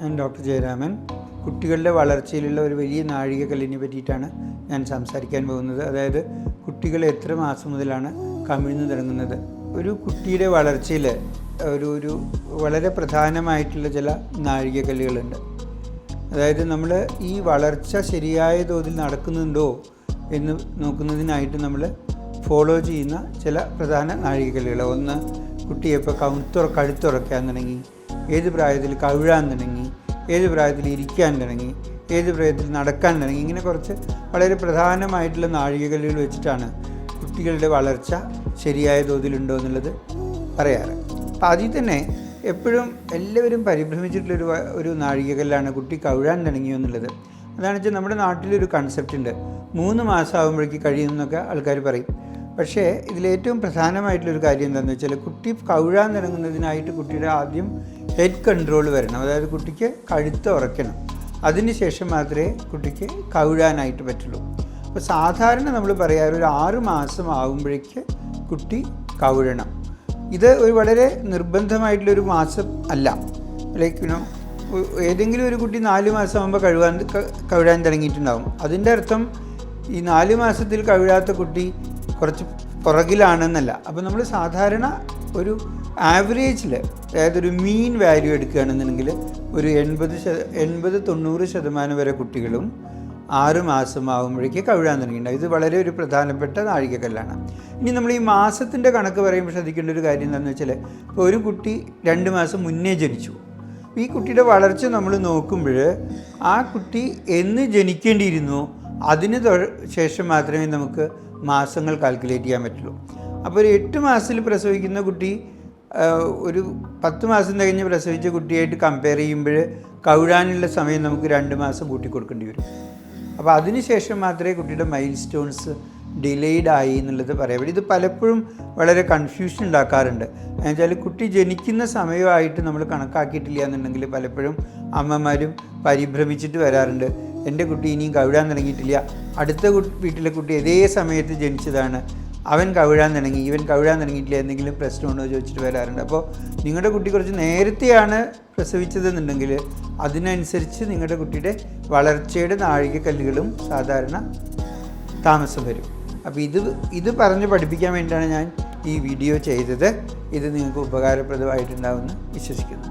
ഞാൻ ഡോക്ടർ ജയരാമൻ. കുട്ടികളുടെ വളർച്ചയിലുള്ള ഒരു വലിയ നാഴികക്കല്ലിനെ പറ്റിയിട്ടാണ് ഞാൻ സംസാരിക്കാൻ പോകുന്നത്. അതായത് കുട്ടികൾ എത്ര മാസം മുതലാണ് കമിഴ്ന്നു തുടങ്ങുന്നത്. ഒരു കുട്ടിയുടെ വളർച്ചയിൽ ഒരു വളരെ പ്രധാനമായിട്ടുള്ള ചില നാഴികക്കല്ലുകളുണ്ട്. അതായത് നമ്മൾ ഈ വളർച്ച ശരിയായ തോതിൽ നടക്കുന്നുണ്ടോ എന്ന് നോക്കുന്നതിനായിട്ട് നമ്മൾ ഫോളോ ചെയ്യുന്ന ചില പ്രധാന നാഴികക്കല്ലുകൾ. ഒന്ന്, കുട്ടിയെ ഇപ്പോൾ കഴുത്തുറക്കാൻ തുടങ്ങി, ഏത് പ്രായത്തിൽ കവിഴാൻ തുടങ്ങി, ഏത് പ്രായത്തിൽ ഇരിക്കാൻ തുടങ്ങി, ഏത് പ്രായത്തിൽ നടക്കാൻ തുടങ്ങി. ഇങ്ങനെ കുറച്ച് വളരെ പ്രധാനമായിട്ടുള്ള നാഴികക്കല്ലുകൾ വെച്ചിട്ടാണ് കുട്ടികളുടെ വളർച്ച ശരിയായ തോതിലുണ്ടോ എന്നുള്ളത് പറയാറ്. അപ്പോൾ അതിൽ തന്നെ എപ്പോഴും എല്ലാവരും പരിഭ്രമിച്ചിട്ടുള്ളൊരു ഒരു നാഴികക്കല്ലാണ് കുട്ടി കവിഴാൻ തുടങ്ങിയോ എന്നുള്ളത്. അതാണെന്ന് വെച്ചാൽ നമ്മുടെ നാട്ടിലൊരു കൺസെപ്റ്റ് ഉണ്ട്, 3 മാസം ആകുമ്പോഴേക്ക് കഴിയുമെന്നൊക്കെ ആൾക്കാർ പറയും. പക്ഷേ ഇതിലേറ്റവും പ്രധാനമായിട്ടുള്ളൊരു കാര്യം എന്താണെന്ന് വെച്ചാൽ കുട്ടി കവിഴാൻ തുടങ്ങുന്നതിനായിട്ട് കുട്ടിയുടെ ആദ്യം ഹെഡ് കൺട്രോൾ വരണം. അതായത് കുട്ടിക്ക് കഴുത്ത് ഉറക്കണം. അതിനുശേഷം മാത്രമേ കുട്ടിക്ക് കവിഴാനായിട്ട് പറ്റുള്ളൂ. അപ്പോൾ സാധാരണ നമ്മൾ പറയാറ് ഒരു 6 മാസം ആകുമ്പോഴേക്ക് കുട്ടി കവിഴണം. ഇത് ഒരു വളരെ നിർബന്ധമായിട്ടുള്ളൊരു മാസം അല്ല. ലൈക്ക് ഏതെങ്കിലും ഒരു കുട്ടി 4 മാസം ആകുമ്പോൾ കവിഴാൻ തുടങ്ങിയിട്ടുണ്ടാകും. അതിൻ്റെ അർത്ഥം ഈ 4 മാസത്തിൽ കവിഴാത്ത കുട്ടി കുറച്ച് പുറകിലാണെന്നല്ല. അപ്പോൾ നമ്മൾ സാധാരണ ഒരു ആവറേജിൽ, അതായത് ഒരു മീൻ വാല്യൂ എടുക്കുകയാണെന്നുണ്ടെങ്കിൽ ഒരു 80-90% വരെ കുട്ടികളും 6 മാസം ആകുമ്പോഴേക്ക് കവിഴാൻ തുടങ്ങിയിട്ടുണ്ടാകും. ഇത് വളരെ ഒരു പ്രധാനപ്പെട്ട നാഴികക്കല്ലാണ്. ഇനി നമ്മൾ ഈ മാസത്തിൻ്റെ കണക്ക് പറയുമ്പോൾ ശ്രദ്ധിക്കേണ്ട ഒരു കാര്യം എന്താണെന്ന് വെച്ചാൽ, ഇപ്പോൾ ഒരു കുട്ടി 2 മാസം മുന്നേ ജനിച്ചു. ഈ കുട്ടിയുടെ വളർച്ച നമ്മൾ നോക്കുമ്പോൾ ആ കുട്ടി എന്ന് ജനിക്കേണ്ടിയിരുന്നു അതിന് ശേഷം മാത്രമേ നമുക്ക് മാസങ്ങൾ കാൽക്കുലേറ്റ് ചെയ്യാൻ പറ്റുള്ളൂ. അപ്പോൾ ഒരു 8 മാസത്തിൽ പ്രസവിക്കുന്ന കുട്ടി ഒരു 10 മാസം കഴിഞ്ഞ് പ്രസവിച്ച കുട്ടിയായിട്ട് കമ്പയർ ചെയ്യുമ്പോൾ കവിഴാനുള്ള സമയം നമുക്ക് 2 മാസം കൂട്ടി കൊടുക്കേണ്ടി വരും. അപ്പോൾ അതിന് ശേഷം മാത്രമേ കുട്ടിയുടെ മൈൽ സ്റ്റോൺസ് ഡിലേയ്ഡ് ആയി എന്നുള്ളത് പറയാൻ പറ്റും. ഇത് പലപ്പോഴും വളരെ കൺഫ്യൂഷൻ ഉണ്ടാക്കാറുണ്ട്. എന്നുവെച്ചാൽ കുട്ടി ജനിക്കുന്ന സമയമായിട്ട് നമ്മൾ കണക്കാക്കിയിട്ടില്ല എന്നുണ്ടെങ്കിൽ പലപ്പോഴും അമ്മമാരും പരിഭ്രമിച്ചിട്ട് വരാറുണ്ട്. എൻ്റെ കുട്ടി ഇനിയും കവിഴാൻ തുടങ്ങിയിട്ടില്ല, അടുത്ത വീട്ടിലെ കുട്ടി ഇതേ സമയത്ത് ജനിച്ചതാണ്, അവൻ കവിഴാൻ തുടങ്ങി, ഇവൻ കവിഴാൻ തുടങ്ങിയിട്ടില്ല, എന്തെങ്കിലും പ്രശ്നമുണ്ടോ ചോദിച്ചിട്ട് വരാറുണ്ട്. അപ്പോൾ നിങ്ങളുടെ കുട്ടി കുറച്ച് നേരത്തെയാണ് പ്രസവിച്ചതെന്നുണ്ടെങ്കിൽ അതിനനുസരിച്ച് നിങ്ങളുടെ കുട്ടിയുടെ വളർച്ചയുടെ നാഴികക്കല്ലുകളും സാധാരണ താമസം വരും. അപ്പോൾ ഇത് പറഞ്ഞ് പഠിപ്പിക്കാൻ വേണ്ടിയിട്ടാണ് ഞാൻ ഈ വീഡിയോ ചെയ്തത്. ഇത് നിങ്ങൾക്ക് ഉപകാരപ്രദമായിട്ടുണ്ടാവുമെന്ന് വിശ്വസിക്കുന്നു.